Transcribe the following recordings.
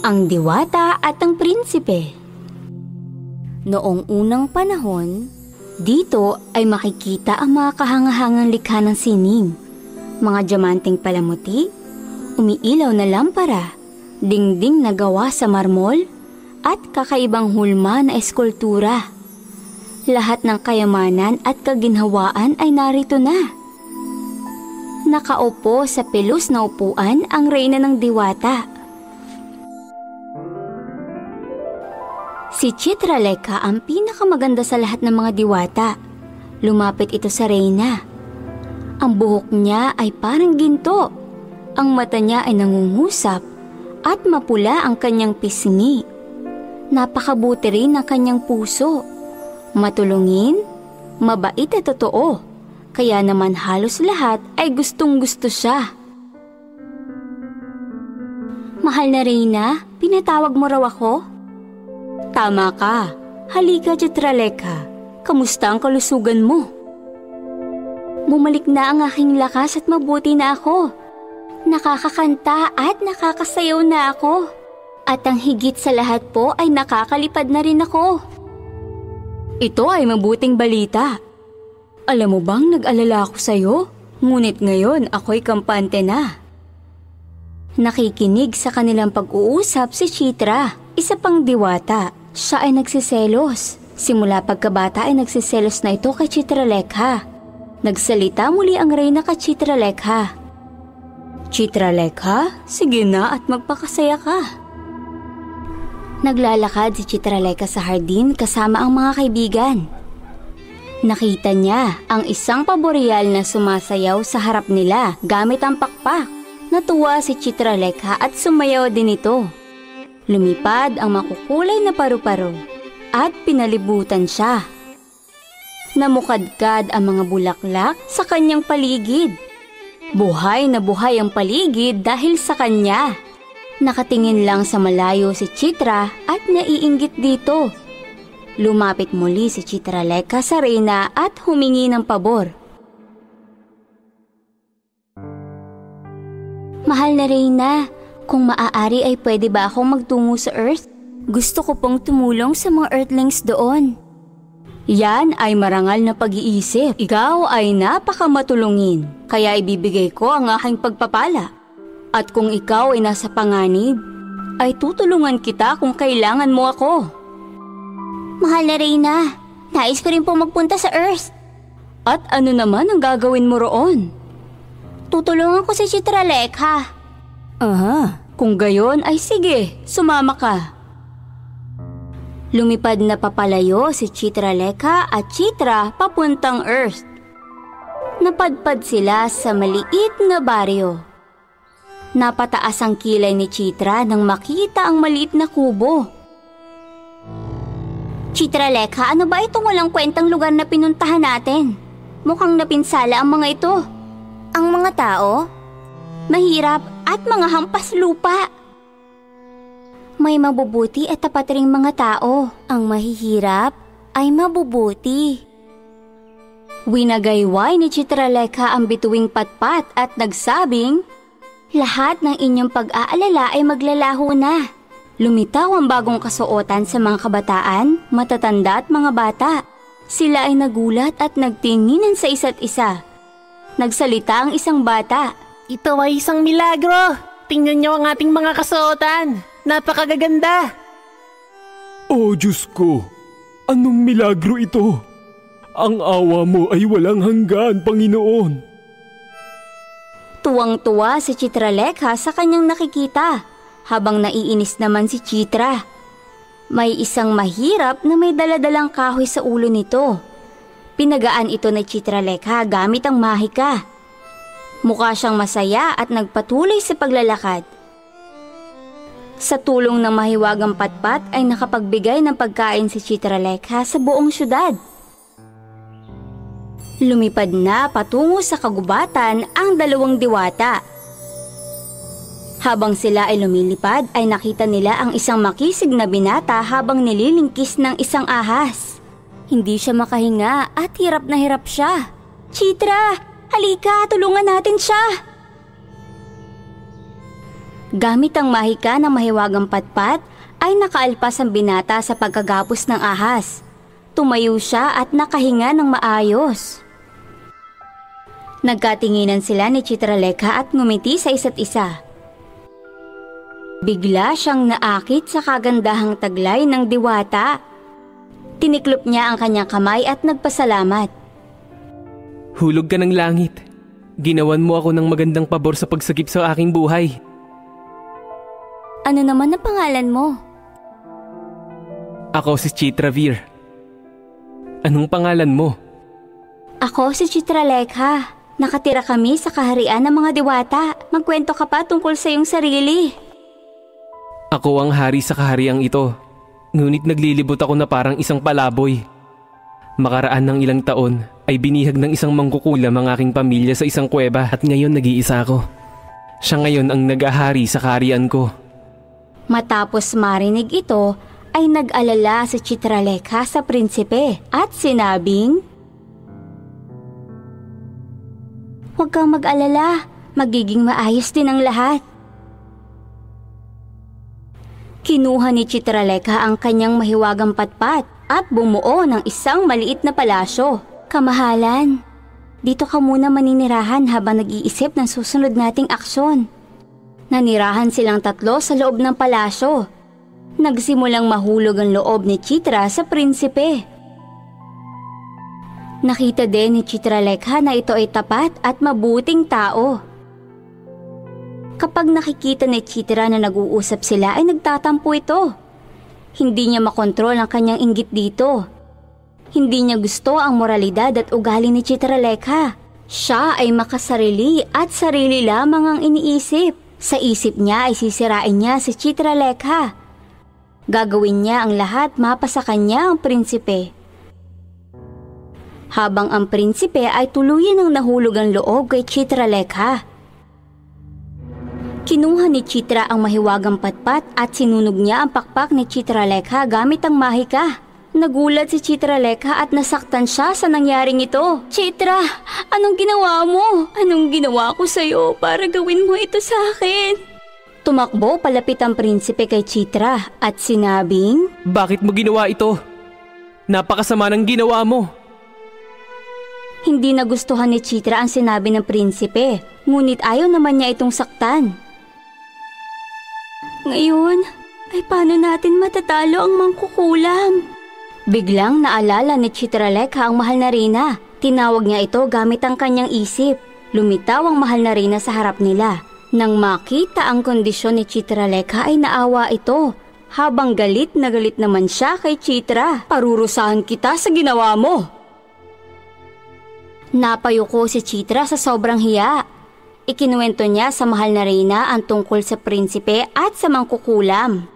Ang Diwata at ang Prinsipe. Noong unang panahon, dito ay makikita ang mga kahangahangang likha ng sining, mga diamanteng palamuti, umiilaw na lampara, dingding na gawa sa marmol, at kakaibang hulma na eskultura. Lahat ng kayamanan at kaginhawaan ay narito na. Nakaupo sa pelos na upuan ang reyna ng Diwata. Si Chitralekha ang pinakamaganda sa lahat ng mga diwata. Lumapit ito sa reyna. Ang buhok niya ay parang ginto. Ang mata niya ay nangungusap at mapula ang kanyang pisngi. Napakabuti rin ang kanyang puso. Matulungin, mabait at totoo. Kaya naman halos lahat ay gustong-gusto siya. Mahal na reyna, pinatawag mo raw ako? Tama ka. Halika, Chitralekha. Kamusta ang kalusugan mo? Bumalik na ang aking lakas at mabuti na ako. Nakakakanta at nakakasayaw na ako. At ang higit sa lahat po ay nakakalipad na rin ako. Ito ay mabuting balita. Alam mo bang nag-alala ako sa'yo? Ngunit ngayon ako'y kampante na. Nakikinig sa kanilang pag-uusap si Chitra, isa pang diwata. Siya ay nagsiselos. Simula pagkabata ay nagsiselos na ito kay Chitralekha. Nagsalita muli ang reyna kay Chitralekha. Chitralekha, sige na at magpakasaya ka. Naglalakad si Chitralekha sa hardin kasama ang mga kaibigan. Nakita niya ang isang paboreal na sumasayaw sa harap nila gamit ang pakpak. Natuwa si Chitralekha at sumayaw din ito. Lumipad ang makukulay na paru-paro at pinalibutan siya. Namukadkad ang mga bulaklak sa kanyang paligid. Buhay na buhay ang paligid dahil sa kanya. Nakatingin lang sa malayo si Chitra at naiinggit dito. Lumapit muli si Chitralekha sa reyna at humingi ng pabor. Mahal na reyna, kung maaari ay pwede ba akong magtungo sa Earth? Gusto ko pong tumulong sa mga Earthlings doon. Yan ay marangal na pag-iisip. Ikaw ay napakamatulungin, kaya ibibigay ko ang aking pagpapala. At kung ikaw ay nasa panganib, ay tutulungan kita kung kailangan mo ako. Mahal na reyna, nais ko rin pong magpunta sa Earth. At ano naman ang gagawin mo roon? Tutulungan ko si Chitralekha. Kung gayon ay sige, sumama ka. Lumipad na papalayo si Chitralekha at Chitra papuntang Earth. Napadpad sila sa maliit na baryo. Napataas ang kilay ni Chitra nang makita ang maliit na kubo. Chitralekha, ano ba itong walang kwentang lugar na pinuntahan natin? Mukhang napinsala ang mga ito. Ang mga tao? Mahirap at mga hampas lupa. May mabubuti at tapat ring mga tao. Ang mahihirap ay mabubuti. Winagayway ni Chitralekha ang bituing patpat at nagsabing, lahat ng inyong pag-aalala ay maglalaho na. Lumitaw ang bagong kasuotan sa mga kabataan, matatanda at mga bata. Sila ay nagulat at nagtinginan sa isa't isa. Nagsalita ang isang bata. Ito ay isang milagro! Tingnan niyo ang ating mga kasuotan! Napakagaganda! Oh Diyos ko! Anong milagro ito? Ang awa mo ay walang hanggan, Panginoon! Tuwang-tuwa si Chitralekha sa kanyang nakikita, habang naiinis naman si Chitra. May isang mahirap na may daladalang kahoy sa ulo nito. Pinagaan ito ni Chitralekha gamit ang mahika. Mukha siyang masaya at nagpatuloy sa paglalakad. Sa tulong ng mahiwagang patpat ay nakapagbigay ng pagkain si Chitralekha sa buong syudad. Lumipad na patungo sa kagubatan ang dalawang diwata. Habang sila ay lumilipad ay nakita nila ang isang makisig na binata habang nililingkis ng isang ahas. Hindi siya makahinga at hirap na hirap siya. Chitra! Halika, tulungan natin siya! Gamit ang mahika ng mahiwagang patpat, ay nakaalpas ang binata sa pagkagapos ng ahas. Tumayo siya at nakahinga ng maayos. Nagkatinginan sila ni Chitralekha at ngumiti sa isa't isa. Bigla siyang naakit sa kagandahang taglay ng diwata. Tiniklop niya ang kanyang kamay at nagpasalamat. Hulog ka ng langit. Ginawan mo ako ng magandang pabor sa pagsagip sa aking buhay. Ano naman ang pangalan mo? Ako si Chitravir. Anong pangalan mo? Ako si Chitralekha. Nakatira kami sa kaharian ng mga diwata. Magkwento ka pa tungkol sa iyong sarili. Ako ang hari sa kahariang ito. Ngunit naglilibot ako na parang isang palaboy. Makaraan ng ilang taon ay binihag ng isang mangkukulam ang aking pamilya sa isang kuweba at ngayon nag-iisa ako. Siya ngayon ang nag-ahari sa kaharian ko. Matapos marinig ito, ay nag-alala si Chitralekha sa prinsipe at sinabing, "Huwag kang mag-alala, magiging maayos din ang lahat." Kinuha ni Chitralekha ang kanyang mahiwagang patpat at bumuo ng isang maliit na palasyo. "Kamahalan, dito ka muna maninirahan habang nag-iisip ng susunod nating aksyon." Nanirahan silang tatlo sa loob ng palasyo. Nagsimulang mahulog ang loob ni Chitra sa prinsipe. Nakita din ni Chitralekha na ito ay tapat at mabuting tao. Kapag nakikita ni Chitra na nag-uusap sila ay nagtatampo ito. Hindi niya makontrol ang kanyang inggit dito. Hindi niya gusto ang moralidad at ugali ni Chitralekha. Siya ay makasarili at sarili lamang ang iniisip. Sa isip niya ay sisirain niya si Chitralekha. Gagawin niya ang lahat mapasa kanya ang prinsipe. Habang ang prinsipe ay tuluyan ng nahulog ang loob kay Chitralekha. Kinuha ni Chitra ang mahiwagang patpat at sinunog niya ang pakpak ni Chitralekha gamit ang mahika. Nagulat si Chitralekha at nasaktan siya sa nangyaring ito. "Chitra, anong ginawa mo? Anong ginawa ko sa'yo para gawin mo ito sa akin?" Tumakbo palapit ang prinsipe kay Chitra at sinabing, Bakit mo ginawa ito? Napakasama ng ginawa mo. Hindi nagustuhan ni Chitra ang sinabi ng prinsipe, ngunit ayaw naman niya itong saktan. "Ngayon, ay paano natin matatalo ang mangkukulam?" Biglang naalala ni Chitralekha ang mahal na Reyna. Tinawag niya ito gamit ang kanyang isip. Lumitaw ang mahal na Reyna sa harap nila. Nang makita ang kondisyon ni Chitralekha ay naawa ito. Habang galit na galit naman siya kay Chitra. "Parurusahan kita sa ginawa mo." Napayuko si Chitra sa sobrang hiya. Ikinuwento niya sa mahal na Reyna ang tungkol sa prinsipe at sa mangkukulam.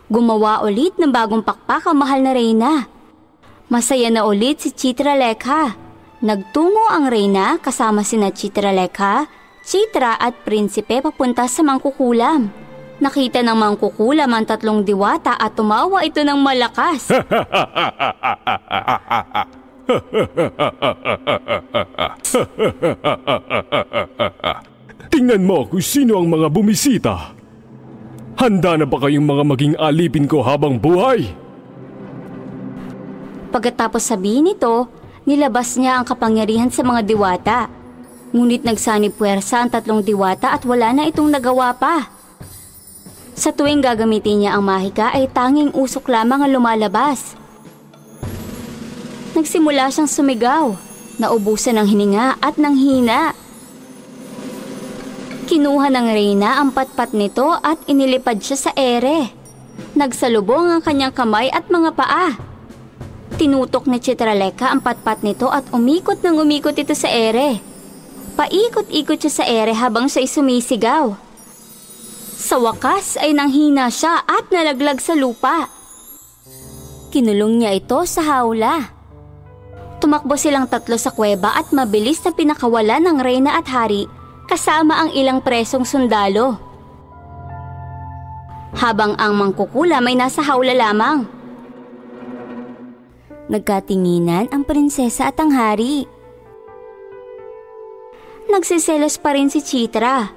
Gumawa ulit ng bagong pakpak ang mahal na Reyna. Masaya na ulit si Chitralekha. Nagtungo ang Reyna kasama sina Chitralekha, Chitra at prinsipe papunta sa mangkukulam. Nakita ng mangkukulam ang tatlong diwata at tumawa ito ng malakas. Tingnan mo kung sino ang mga bumisita. Handa na ba kayong mga maging alipin ko habang buhay? Pagkatapos sabihin nito, nilabas niya ang kapangyarihan sa mga diwata. Ngunit nagsani puwersa ang tatlong diwata at wala na itong nagawa pa. Sa tuwing gagamitin niya ang mahika ay tanging usok lamang ang lumalabas. Nagsimula siyang sumigaw, naubusan ng hininga at ng hina. Kinuha ng Reyna ang patpat nito at inilipad siya sa ere. Nagsalubong ang kanyang kamay at mga paa. Tinutok ni Chitralekha ang patpat nito at umikot ng umikot ito sa ere. Paikot-ikot siya sa ere habang siya'y sumisigaw. Sa wakas ay nanghina siya at nalaglag sa lupa. Kinulong niya ito sa hawla. Tumakbo silang tatlo sa kuweba at mabilis na pinakawalan ng Reyna at Hari kasama ang ilang presong sundalo. Habang ang mangkukulam ay nasa hawla lamang. Nagkatinginan ang prinsesa at ang hari. Nagsiselos pa rin si Chitra.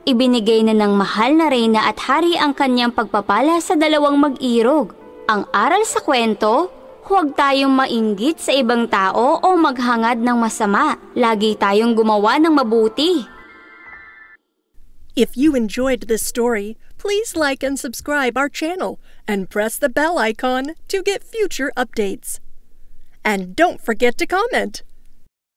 Ibinigay na ng mahal na reyna at hari ang kanyang pagpapala sa dalawang mag-irog. Ang aral sa kwento, huwag tayong mainggit sa ibang tao o maghangad ng masama. Lagi tayong gumawa ng mabuti. If you enjoyed this story, please like and subscribe our channel and press the bell icon to get future updates. And don't forget to comment.